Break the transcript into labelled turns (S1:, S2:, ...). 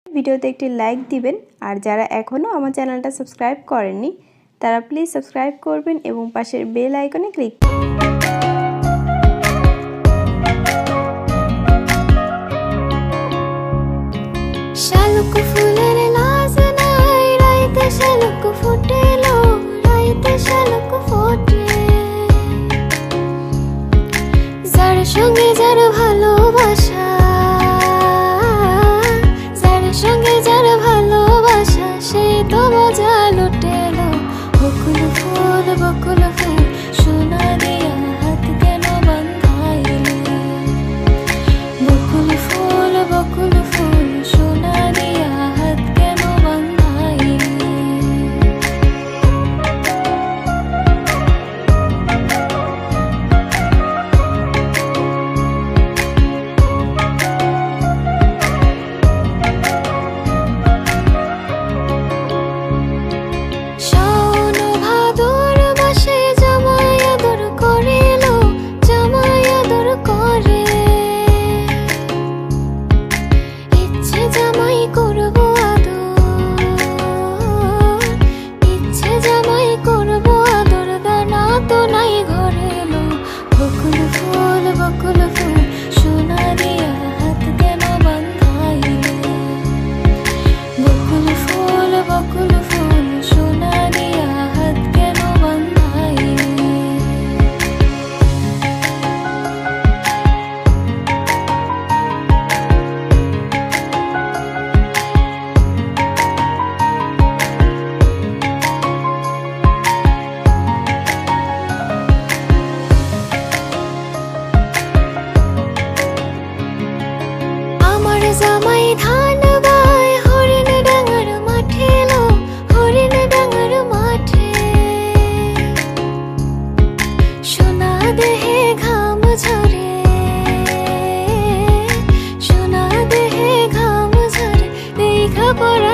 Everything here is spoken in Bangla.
S1: ভিডিওতে একটি লাইক দিবেন আর যারা এখনও আমার চ্যানেলটা সাবস্ক্রাইব করেননি তারা প্লিজ সাবস্ক্রাইব করবেন এবং পাশের বেল আইকনে ক্লিক
S2: শালুক ফুলের লাজনায় রাইতে শালুক ফুটেলো রাইতে শালুক ফোটে যার সঙ্গে যার ভালোবাসা যার সঙ্গে যার ভালোবাসা সে তো মজা লুটেলো বকুল ফুল সোনা দিয়া হাত কেন বাঁধাইলে বকুল ফুল সোনা দিয়া হাত কেন বাঁধাইলে জামাই ধান গায় হরিণ ডাঙার মাঠে লো হরিণ ডাঙার মাঠে সোনা দেহে ঘাম ঝরে সোনা দেহে ঘাম ঝরে দেখা পড়া